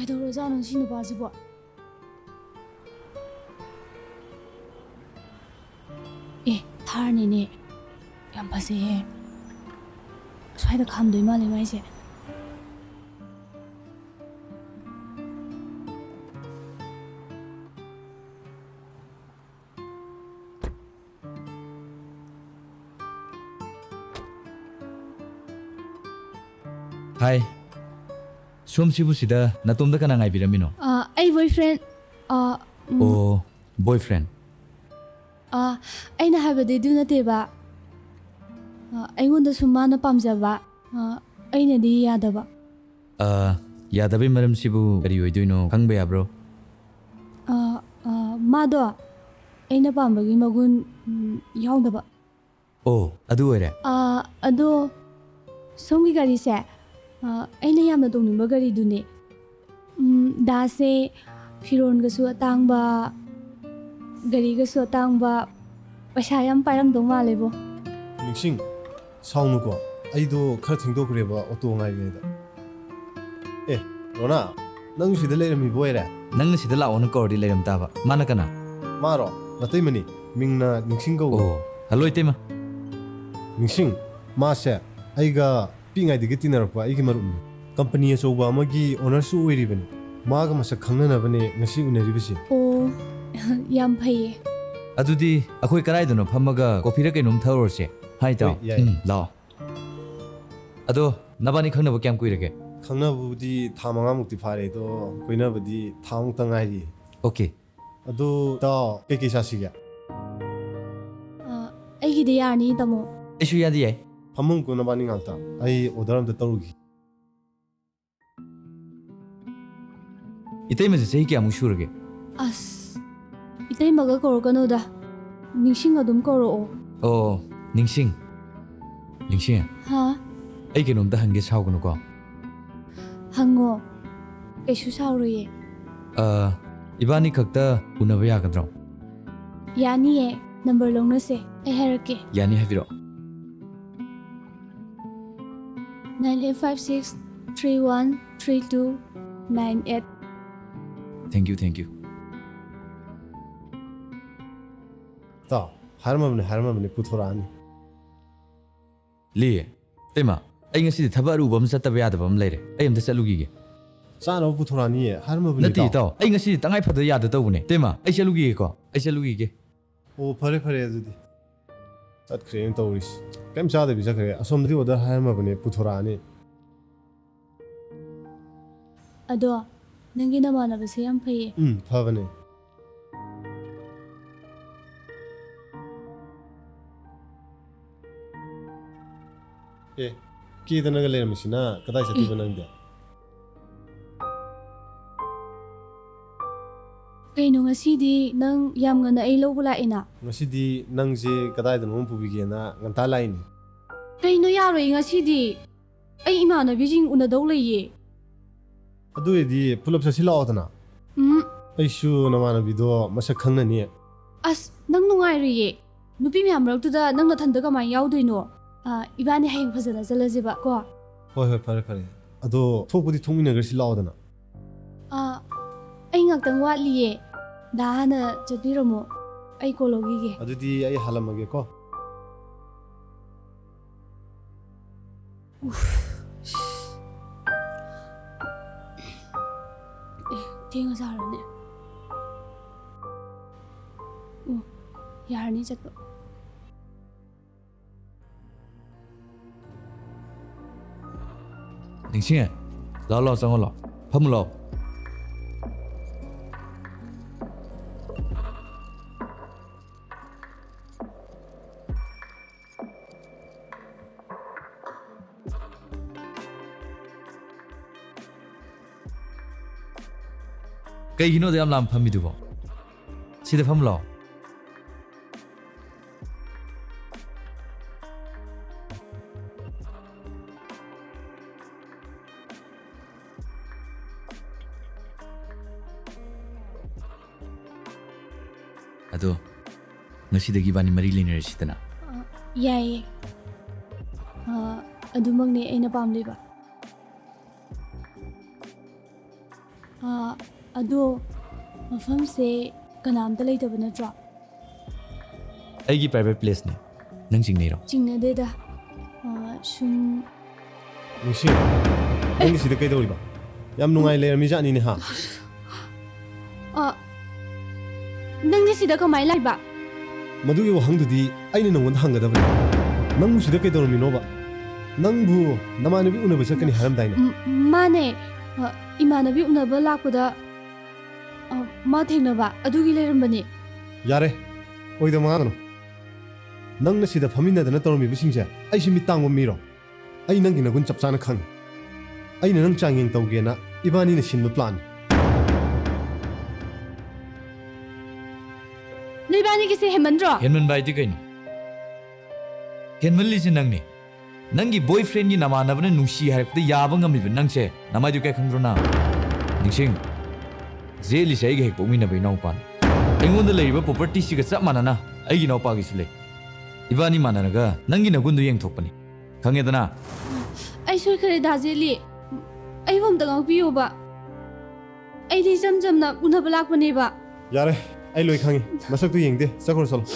ꯀꯩꯗꯧꯔꯖꯥꯠꯅꯣ ꯁꯤ ꯅꯨꯄꯥꯁꯤꯕꯣ? ꯊꯥꯔꯅꯤꯅꯦ. ꯌꯥꯝ ꯐꯖꯩꯍꯦ. ꯁ꯭ꯋꯥꯏꯗ ꯈꯥꯝꯗꯣꯏ ꯃꯥꯜꯂꯦ ꯃꯥꯏꯁꯦ. Hi. ꯁꯣꯝꯁꯤꯕꯨ ꯁꯤꯗ ꯅꯇꯣꯝꯗ ꯀꯅꯥ ꯉꯥꯏꯕꯤꯔꯝꯃꯤꯅꯣ? ꯑꯩ boyfriend. ꯑꯣ, boyfriend. ꯑꯩꯅ ꯍꯥꯏꯕꯗꯤ ꯑꯗꯨ ꯅꯠꯇꯦꯕ. ꯑꯩꯉꯣꯟꯗꯁꯨ ꯃꯥꯅ ꯄꯥꯝꯖꯕ. ꯑꯩꯅꯗꯤ ꯌꯥꯗꯕ. ꯌꯥꯗꯕꯩ ꯃꯔꯝꯁꯤꯕꯨ ꯀꯔꯤ ꯑꯣꯏꯗꯣꯏꯅꯣ ꯈꯪꯕ ꯌꯥꯕ꯭ꯔꯣ? ꯃꯥꯗꯣ ꯑꯩꯅ ꯄꯥꯝꯕꯒꯤ ꯃꯒꯨꯟ ꯌꯥꯎꯗꯕ. ꯑꯣ, ꯑꯗꯨ ꯑꯣꯏꯔꯦ. ꯑꯗꯣ ꯁꯣꯝꯒꯤ ꯒꯥꯔꯤꯁꯦ ꯑꯩꯅ ꯌꯥꯝꯅ ꯇꯣꯡꯅꯤꯡꯕ ꯒꯥꯔꯤꯗꯨꯅꯦ. ꯗꯥꯁꯦ ꯐꯤꯔꯣꯟꯒꯁꯨ ꯑꯇꯥꯡꯕ, ꯒꯥꯔꯤꯒꯁꯨ ꯑꯇꯥꯡꯕ, ꯄꯩꯁꯥ ꯌꯥꯝ ꯄꯥꯏꯔꯝꯗꯧ ꯃꯥꯜꯂꯦꯕꯣ. ꯅꯤꯡꯁꯤꯡ, ꯁꯥꯎꯅꯨꯀꯣ. ꯑꯩꯗꯣ ꯈꯔ ꯊꯦꯡꯗꯣꯛꯈ꯭ꯔꯦꯕ ꯑꯣꯇꯣ ꯉꯥꯏꯔꯤꯉꯩꯗ. ꯔꯣꯅꯥ, ꯅꯪ ꯁꯤꯗ ꯂꯩꯔꯝꯃꯤꯕ ꯑꯣꯏꯔꯦ? ꯅꯪꯅ ꯁꯤꯗ ꯂꯥꯛꯑꯣꯅ ꯀꯧꯔꯗꯤ ꯂꯩꯔꯝ ꯇꯥꯕ. ꯃꯥꯅ ꯀꯅꯥ? ꯃꯥꯔꯣ? ꯅꯇꯩꯃꯅꯤ. ꯃꯤꯡꯅ ꯅꯤꯡꯁꯤꯡ ꯀꯧꯕ. ꯑꯣ, ꯍꯜꯂꯣ ꯏꯇꯩꯃ. ꯅꯤꯡꯁꯤꯡ, ꯃꯥꯁꯦ ꯑꯩꯒ ꯄꯤꯛꯏꯉꯩꯗꯒꯤ ꯇꯤꯟꯅꯔꯛꯄ ꯑꯩꯒꯤ ꯃꯔꯨꯞꯅꯤ. ꯀꯝꯄꯅꯤ ꯑꯆꯧꯕ ꯑꯃꯒꯤ ꯑꯣꯅꯔꯁꯨ ꯑꯣꯏꯔꯤꯕꯅꯤ. ꯃꯥꯒ ꯃꯁꯛ ꯈꯪꯅꯅꯕꯅꯦ ꯉꯁꯤ ꯎꯅꯔꯤꯕꯁꯤ. ꯑꯣ, ꯌꯥꯝ ꯐꯩꯌꯦ. ꯑꯗꯨꯗꯤ ꯑꯩꯈꯣꯏ ꯀꯔꯥꯏꯗꯅꯣ ꯐꯝꯃꯒ ꯀꯣꯐꯤꯔ ꯀꯩꯅꯣꯝ ꯊꯛꯎꯔꯁꯦ? ꯍꯥꯏ ꯇꯥꯎ. ꯌꯥꯏ. ꯂꯥꯛꯑꯣ. ꯑꯗꯣ ꯅꯕꯥꯅꯤ ꯈꯪꯅꯕ ꯀꯌꯥꯝ ꯀꯨꯏꯔꯒꯦ? ꯈꯪꯅꯕꯕꯨꯗꯤ ꯊꯥ 5ꯃꯨꯛꯇꯤ ꯐꯥꯔꯦ. ꯑꯗꯣ ꯀꯣꯏꯅꯕꯗꯤ ꯊꯥ ꯃꯨꯛꯇ ꯉꯥꯏꯔꯤ. ꯑꯣꯀꯦ. ꯑꯗꯣ ꯏꯇꯥꯎ ꯀꯩꯀꯩ ꯆꯥꯁꯤꯒꯦ? ꯑꯩꯒꯤꯗꯤ ꯌꯥꯔꯅꯤ ꯇꯥꯃꯣ. ꯑꯩꯁꯨ ꯌꯥꯗꯤ ꯌꯥꯏ. ꯐꯃꯨꯡ ꯀꯨꯅꯕꯥꯅꯤ ꯉꯥꯛꯇ. ꯑꯩ ꯑꯣꯔꯗꯔ ꯑꯝꯇ ꯇꯧꯔꯨꯈꯤ. ꯏꯇꯩꯃꯁꯦ ꯆꯍꯤ ꯀꯌꯥꯃꯨꯛ ꯁꯨꯔꯒꯦ? ꯑꯁ, ꯏꯇꯩꯃꯒ ꯀꯧꯔꯛꯀꯅꯣꯗ. ꯅꯤꯡꯁꯤꯡ ꯑꯗꯨꯝ ꯀꯧꯔꯛꯑꯣ. ꯑꯣ, ꯅꯤꯡꯁꯤꯡ. ꯅꯤꯡꯁꯤꯡ. ꯍꯥ? ꯑꯩ ꯀꯩꯅꯣꯝꯇ ꯍꯪꯒꯦ, ꯁꯥꯎꯒꯅꯨꯀꯣ. ꯍꯪꯉꯣ. ꯀꯩꯁꯨ ꯁꯥꯎꯔꯣꯏꯌꯦ. 이바니 ꯈꯛꯇ ꯎꯅꯕ ꯌꯥꯒꯗ꯭ꯔꯣ? ꯌꯥꯅꯤꯌꯦ. ꯅꯝꯕꯔ ꯂꯧꯅꯁꯦ. ꯑꯩ ꯍꯥꯏꯔꯛꯀꯦ. ꯌꯥꯅꯤ, ꯍꯥꯏꯕꯤꯔꯛꯑꯣ. 9856-313298. Thank you. ꯏꯇꯥꯎ, ꯍꯥꯏꯔꯝꯃꯕꯅꯤ ꯄꯨꯊꯣꯔꯛꯑꯅꯤ. ꯂꯤ, ꯏꯇꯩꯃ, ꯑꯩ ꯉꯁꯤꯗꯤ ꯊꯕꯛ ꯑꯔꯨꯕ ꯑꯃ ꯆꯠꯇꯕ ꯌꯥꯗꯕ ꯑꯃ ꯂꯩꯔꯦ. ꯑꯩ ꯑꯝꯇ ꯆꯠꯂꯨꯈꯤꯒꯦ. ꯆꯥꯅꯕ ꯄꯨꯊꯣꯔꯛꯑꯅꯤꯌꯦ. ꯍꯥꯏꯔꯝꯃꯕꯅꯤ. ꯅꯠꯇꯦ ꯏꯇꯥꯎ, ꯑꯩ ꯉꯁꯤꯗꯤ ꯇꯉꯥꯏ ꯐꯗ ꯌꯥꯗ ꯇꯧꯕꯅꯦ. ꯏꯇꯩꯃ, ꯑꯩ ꯆꯠꯂꯨꯈꯤꯒꯦꯀꯣ. ꯑꯩ ꯆꯠꯂꯨꯈꯤꯒꯦ. ꯑꯣ, ꯐꯔꯦ ꯑꯗꯨꯗꯤ. ꯆꯠꯈ꯭ꯔꯦꯅ ꯇꯧꯔꯤꯁꯤ. ꯀꯩꯝ ꯆꯥꯗꯕꯤ ꯆꯠꯈ꯭ꯔꯦ. ꯑꯁꯣꯝꯗꯗꯤ ꯑꯣꯔꯗꯔ ꯍꯥꯏꯔꯝꯃꯕꯅꯤ ꯄꯨꯊꯣꯔꯛꯑꯅꯤ. ꯑꯗꯣ ꯅꯪꯒꯤ ꯅꯃꯥꯟꯅꯕꯁꯦ ꯌꯥꯝ ꯐꯩꯌꯦ. ꯐꯕꯅꯦ. ꯀꯦꯗꯅꯒ ꯂꯩꯔꯝꯃꯤꯁꯤꯅ ꯀꯗꯥꯏ ꯆꯠꯇꯣꯏꯕ ꯅꯪꯗꯤ? ꯀꯩꯅꯣ ꯉꯁꯤꯗꯤ ꯅꯪ ꯌꯥꯝ ꯉꯟꯅ ꯑꯩ ꯂꯧꯕ ꯂꯥꯛꯏꯅ? ꯉꯁꯤꯗꯤ ꯅꯪꯁꯦ ꯀꯗꯥꯏꯗꯅꯣꯝ ꯄꯨꯕꯤꯒꯦꯅ ꯉꯟꯇꯥ ꯂꯥꯛꯏꯅꯤ. ꯀꯩꯅꯣ ꯌꯥꯔꯣꯏ ꯉꯁꯤꯗꯤ. ꯑꯩ ꯏꯃꯥꯟꯅꯕꯤꯁꯤꯡ ꯎꯅꯗꯧ ꯂꯩꯌꯦ. ꯑꯗꯨ ꯑꯣꯏꯔꯗꯤ ꯄꯨꯂꯞ ꯆꯠꯁꯤ ꯂꯥꯛꯑꯣꯗꯅ. ꯑꯩꯁꯨ ꯅꯃꯥꯟꯅꯕꯤꯗꯣ ꯃꯁꯛ ꯈꯪꯅꯅꯤ. ꯑꯁ, ꯅꯪ ꯅꯨꯡꯉꯥꯏꯔꯣꯏꯌꯦ. ꯅꯨꯄꯤ ꯃꯌꯥꯝ ꯃꯔꯛꯇꯨꯗ ꯅꯪ ꯅꯊꯟꯇ ꯀꯃꯥꯏꯅ ꯌꯥꯎꯗꯣꯏꯅꯣ? ꯏꯕꯥꯅꯤ ꯍꯌꯦꯡ ꯐꯖꯅ ꯆꯠꯂꯁꯦꯕ ꯀꯣ? ꯍꯣꯏ, ꯐꯔꯦ. ꯑꯗꯣ ꯊꯣꯛꯄꯨꯗꯤ ꯊꯣꯛꯃꯤꯟꯅꯈ꯭ꯔꯁꯤ ꯂꯥꯛꯑꯣꯗꯅ. ꯑꯩ ꯉꯥꯛꯇꯪ ꯋꯥꯠꯂꯤꯌꯦ. ꯗꯥ ꯍꯥꯟꯅ ꯆꯠꯄꯤꯔꯝꯃꯣ. ꯑꯩ ꯀꯣꯜ ꯂꯧꯈꯤꯒꯦ. ꯑꯗꯨꯗꯤ ꯑꯩ ꯍꯜꯂꯝꯃꯒꯦꯀꯣ. ꯊꯦꯡꯉ ꯆꯥꯔꯅꯦ. ꯌꯥꯔꯅꯤ ꯆꯠꯄ. ꯅꯤꯡꯁꯤꯡꯉꯦ. ꯂꯥꯛꯑꯣ, ꯆꯪꯉꯣ ꯂꯥꯛꯑꯣ. ꯐꯝꯃꯨ ꯂꯥꯛꯑꯣ. ꯀꯩꯒꯤꯅꯣꯗ ꯌꯥꯝ ꯂꯥꯝ ꯐꯝꯃꯤꯗꯨꯕꯣ? ꯁꯤꯗ ꯐꯝꯃꯨ ꯂꯥꯛꯑꯣ. ꯑꯗꯣ ꯉꯁꯤꯗꯒꯤ ꯏꯕꯥꯅꯤ ꯃꯔꯤ ꯂꯩꯅꯔꯁꯤꯗꯅ. ꯌꯥꯏꯌꯦ. ꯑꯗꯨꯃꯛꯅꯦ ꯑꯩꯅ ꯄꯥꯝꯂꯤꯕ. ꯑꯗꯣ ꯃꯐꯝꯁꯦ ꯀꯅꯥꯝꯇ ꯂꯩꯇꯕ ꯅꯠꯇ꯭ꯔꯣ? ꯑꯩꯒꯤ ꯄ꯭ꯔꯥꯏꯚꯦꯠ ꯄ꯭ꯂꯦꯁꯅꯦ ꯅꯪ ꯆꯤꯡꯅꯩꯔꯣ? ꯆꯤꯡꯅꯗꯦꯗ ꯁꯨꯝ ꯅꯤꯡꯁꯤꯡ ꯅꯪꯒꯤ ꯁꯤꯗ ꯀꯩꯗꯧꯔꯤꯕ? ꯌꯥꯝ ꯅꯨꯡꯉꯥꯏ ꯂꯩꯔꯝꯃꯤꯖꯥꯠꯅꯤꯅꯦ ꯍꯥ? ꯅꯪꯗꯤ ꯁꯤꯗ ꯀꯃꯥꯏꯅ ꯂꯥꯛꯏꯕ? ꯃꯗꯨꯒꯤ ꯋꯥꯍꯪꯗꯨꯗꯤ ꯑꯩꯅ ꯅꯉꯣꯟꯗ ꯍꯪꯒꯗꯕꯅꯤ. ꯅꯪꯕꯨ ꯁꯤꯗ ꯀꯩꯗꯧꯔꯝꯃꯤꯅꯣꯕ? ꯅꯪꯕꯨ ꯅꯃꯥꯟꯅꯕꯤ ꯎꯅꯕ ꯆꯠꯀꯅꯤ ꯍꯥꯏꯔꯝꯗꯥꯏꯅꯦ? ꯃꯥꯅꯦ. ꯏꯃꯥꯟꯅꯕꯤ ꯎꯅꯕ ꯂꯥꯛꯄꯗ ꯃꯥ ꯊꯦꯡꯅꯕ ꯑꯗꯨꯒꯤ ꯂꯩꯔꯝꯕꯅꯦ. ꯌꯥꯔꯦ ꯑꯣꯏꯗꯕ ꯉꯥꯡꯒꯅꯨ. ꯅꯪꯅ ꯁꯤꯗ ꯐꯝꯃꯤꯟꯅꯗꯅ ꯇꯧꯔꯝꯃꯤꯕꯁꯤꯡꯁꯦ ꯑꯩꯁꯤ ꯃꯤꯠ ꯇꯥꯡꯕ ꯃꯤꯔꯣ? ꯑꯩ ꯅꯪꯒꯤ ꯅꯒꯨꯟ ꯆꯞ ꯆꯥꯅ ꯈꯪꯉꯤ. ꯑꯩꯅ ꯅꯪ ꯆꯥꯡꯌꯦꯡ ꯇꯧꯒꯦꯅ ꯏꯕꯥꯅꯤꯅ ꯁꯤꯟꯕ ꯄ꯭ꯂꯥꯟꯅꯤ. ꯅꯣꯏꯕꯥꯅꯤꯒꯤꯁꯦ ꯍꯦꯟꯃꯟꯗ꯭ꯔꯣ? ꯍꯦꯟꯃꯟꯕ ꯍꯥꯏꯗꯤ ꯀꯩꯅꯣ? ꯍꯦꯟꯃꯟꯂꯤꯁꯦ ꯅꯪꯅꯤ. ꯅꯪꯒꯤ ꯕꯣꯏꯐ꯭ꯔꯦꯟꯒꯤ ꯅꯃꯥꯟꯅꯕꯅ ꯅꯨꯡꯁꯤ ꯍꯥꯏꯔꯛꯄꯗ ꯌꯥꯕ ꯉꯝꯂꯤꯕ ꯅꯪꯁꯦ ꯅꯃꯥꯏꯗꯨ ꯀꯩ ꯈꯪꯗ꯭ꯔꯣ ꯅꯪ? ꯅꯤꯡꯁꯤꯡ ꯖꯦꯜꯂꯤꯁꯦ ꯑꯩꯒ ꯍꯦꯛ ꯄꯣꯛꯃꯤꯟꯅꯕ ꯏꯅꯥꯎꯄꯥꯅꯤ. ꯑꯩꯉꯣꯟꯗ ꯂꯩꯔꯤꯕ ꯄ꯭ꯔꯣꯄꯔꯇꯤꯁꯤꯒ ꯆꯞ ꯃꯥꯟꯅꯅ ꯑꯩꯒꯤ ꯏꯅꯥꯎꯄꯥꯒꯤꯁꯨ ꯂꯩ. ꯏꯕꯥꯅꯤ ꯃꯥꯟꯅꯔꯒ ꯅꯪꯒꯤ ꯅꯒꯨꯟꯗꯨ ꯌꯦꯡꯊꯣꯛꯄꯅꯤ. ꯈꯪꯉꯦꯗꯅ? ꯑꯩ ꯁꯣꯏꯈꯔꯦ ꯗꯥꯖꯦꯜꯂꯤ. ꯑꯩꯕꯨ ꯑꯝꯇ ꯉꯥꯛꯄꯤꯌꯣꯕ. ꯑꯩꯗꯤ ꯏꯆꯝ ꯆꯝꯅ ꯎꯅꯕ ꯂꯥꯛꯄꯅꯦꯕ. ꯌꯥꯔꯦ ꯑꯩ ꯂꯣꯏ ꯈꯪꯉꯤ. ꯃꯁꯛꯇꯨ ꯌꯦꯡꯗꯦ. ꯆꯠꯈ꯭ꯔꯣ ꯆꯠꯂꯣ.